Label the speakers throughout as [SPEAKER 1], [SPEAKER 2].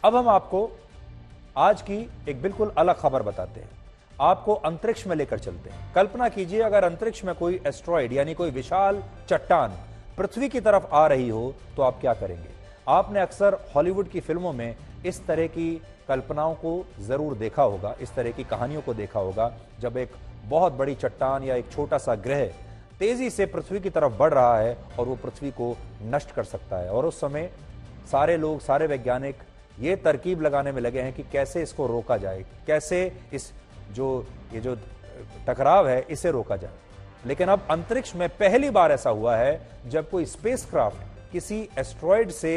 [SPEAKER 1] अब हम आपको आज की एक बिल्कुल अलग खबर बताते हैं। आपको अंतरिक्ष में लेकर चलते हैं। कल्पना कीजिए अगर अंतरिक्ष में कोई एस्ट्रॉयड यानी कोई विशाल चट्टान पृथ्वी की तरफ आ रही हो तो आप क्या करेंगे। आपने अक्सर हॉलीवुड की फिल्मों में इस तरह की कल्पनाओं को जरूर देखा होगा, इस तरह की कहानियों को देखा होगा, जब एक बहुत बड़ी चट्टान या एक छोटा सा ग्रह तेजी से पृथ्वी की तरफ बढ़ रहा है और वो पृथ्वी को नष्ट कर सकता है। और उस समय सारे लोग, सारे वैज्ञानिक ये तरकीब लगाने में लगे हैं कि कैसे इसको रोका जाए, कैसे ये जो टकराव है इसे रोका जाए। लेकिन अब अंतरिक्ष में पहली बार ऐसा हुआ है जब कोई स्पेसक्राफ्ट किसी एस्ट्रॉयड से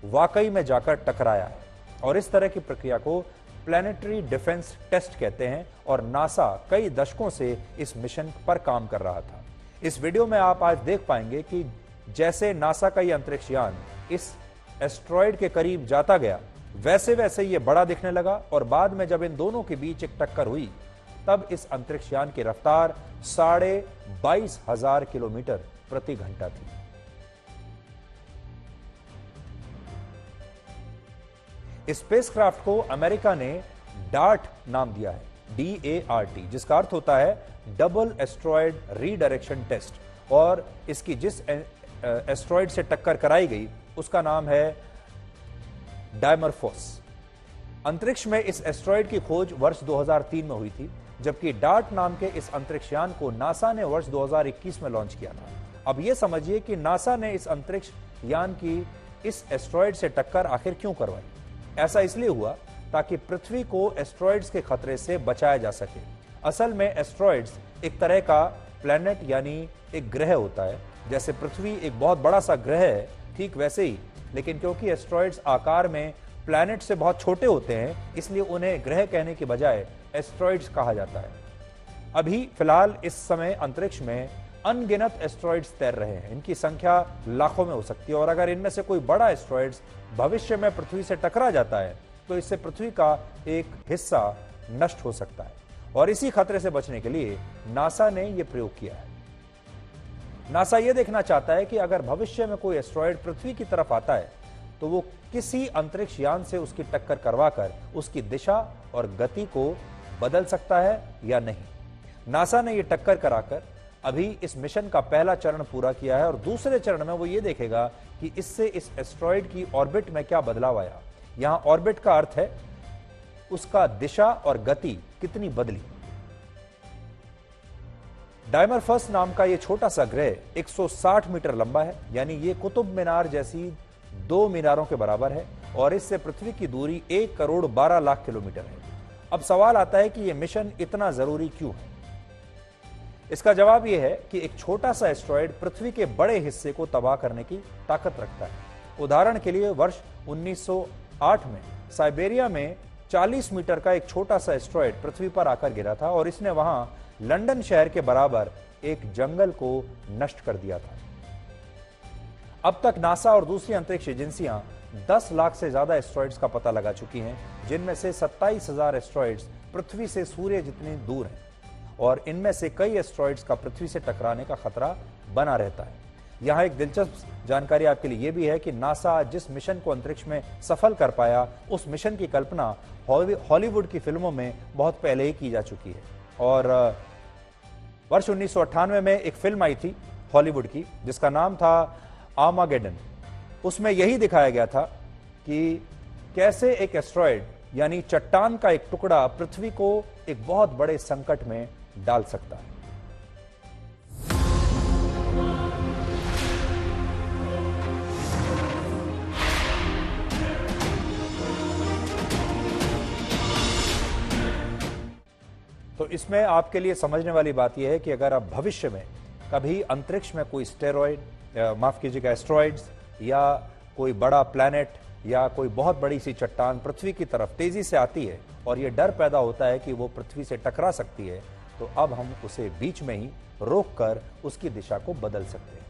[SPEAKER 1] वाकई में जाकर टकराया है। और इस तरह की प्रक्रिया को प्लैनेटरी डिफेंस टेस्ट कहते हैं और नासा कई दशकों से इस मिशन पर काम कर रहा था। इस वीडियो में आप आज देख पाएंगे कि जैसे नासा का यह अंतरिक्ष यान इस एस्ट्रॉयड के करीब जाता गया, वैसे वैसे ये बड़ा दिखने लगा और बाद में जब इन दोनों के बीच एक टक्कर हुई तब इस अंतरिक्ष यान की रफ्तार 22,500 किलोमीटर प्रति घंटा थी। इस स्पेसक्राफ्ट को अमेरिका ने डार्ट नाम दिया है, DART, जिसका अर्थ होता है डबल एस्ट्रॉयड रीडायरेक्शन टेस्ट। और इसकी जिस एस्ट्रॉयड से टक्कर कराई गई उसका नाम है डायमरफोस। अंतरिक्ष में इस एस्ट्रॉयड की खोज वर्ष 2003 में हुई थी, जबकि डार्ट नाम के इस अंतरिक्ष यान को नासा ने वर्ष 2021 में लॉन्च किया था। अब यह समझिए कि नासा ने इस अंतरिक्ष यान की इस एस्ट्रॉयड से टक्कर आखिर क्यों करवाई। ऐसा इसलिए हुआ ताकि पृथ्वी को एस्ट्रॉयड्स के खतरे से बचाया जा सके। असल में एस्ट्रॉयड्स एक तरह का प्लैनेट यानी एक ग्रह होता है। जैसे पृथ्वी एक बहुत बड़ा सा ग्रह है, ठीक वैसे ही, लेकिन क्योंकि एस्ट्रॉयड्स आकार में प्लैनेट से बहुत छोटे होते हैं इसलिए उन्हें ग्रह कहने की बजाय एस्ट्रॉयड्स कहा जाता है। अभी फिलहाल इस समय अंतरिक्ष में अनगिनत एस्ट्रॉयड्स तैर रहे हैं। इनकी संख्या लाखों में हो सकती है और अगर इनमें से कोई बड़ा एस्ट्रॉयड्स भविष्य में पृथ्वी से टकरा जाता है तो इससे पृथ्वी का एक हिस्सा नष्ट हो सकता है। और इसी खतरे से बचने के लिए नासा ने यह प्रयोग किया है। नासा यह देखना चाहता है कि अगर भविष्य में कोई एस्ट्रॉयड पृथ्वी की तरफ आता है तो वो किसी अंतरिक्ष यान से उसकी टक्कर करवाकर उसकी दिशा और गति को बदल सकता है या नहीं। नासा ने यह टक्कर कराकर अभी इस मिशन का पहला चरण पूरा किया है और दूसरे चरण में वो ये देखेगा कि इससे इस एस्ट्रॉयड की ऑर्बिट में क्या बदलाव आया। यहां ऑर्बिट का अर्थ है उसका दिशा और गति कितनी बदली। डायमरफस नाम का यह छोटा सा ग्रह 160 मीटर लंबा है, यानी ये कुतुब मीनार जैसी 2 मीनारों के बराबर है और इससे पृथ्वी की दूरी 1 करोड़ 12 लाख किलोमीटर है। अब सवाल आता है कि यह मिशन इतना जरूरी क्यों है। इसका जवाब यह है कि एक छोटा सा एस्ट्रॉयड पृथ्वी के बड़े हिस्से को तबाह करने की ताकत रखता है। उदाहरण के लिए वर्ष 1908 में साइबेरिया में 40 मीटर का एक छोटा सा एस्ट्रॉयड पृथ्वी पर आकर गिरा था और इसने वहां लंदन शहर के बराबर एक जंगल को नष्ट कर दिया था। अब तक नासा और दूसरी अंतरिक्ष एजेंसियां 10 लाख से ज्यादा एस्ट्रॉयड्स का पता लगा चुकी हैं, जिनमें से 27,000 एस्ट्रॉयड्स पृथ्वी से सूर्य जितनी दूर हैं और इनमें से कई एस्ट्रॉयड्स का पृथ्वी से टकराने का खतरा बना रहता है। यहां एक दिलचस्प जानकारी आपके लिए यह भी है कि नासा जिस मिशन को अंतरिक्ष में सफल कर पाया उस मिशन की कल्पना हॉलीवुड की फिल्मों में बहुत पहले ही की जा चुकी है। और वर्ष 1998 में एक फिल्म आई थी हॉलीवुड की जिसका नाम था आर्मागेडन। उसमें यही दिखाया गया था कि कैसे एक एस्ट्रॉयड यानी चट्टान का एक टुकड़ा पृथ्वी को एक बहुत बड़े संकट में डाल सकता है। तो इसमें आपके लिए समझने वाली बात यह है कि अगर आप भविष्य में कभी अंतरिक्ष में कोई एस्ट्रॉयड्स या कोई बड़ा प्लैनेट या कोई बहुत बड़ी सी चट्टान पृथ्वी की तरफ तेजी से आती है और यह डर पैदा होता है कि वो पृथ्वी से टकरा सकती है, तो अब हम उसे बीच में ही रोककर उसकी दिशा को बदल सकते हैं।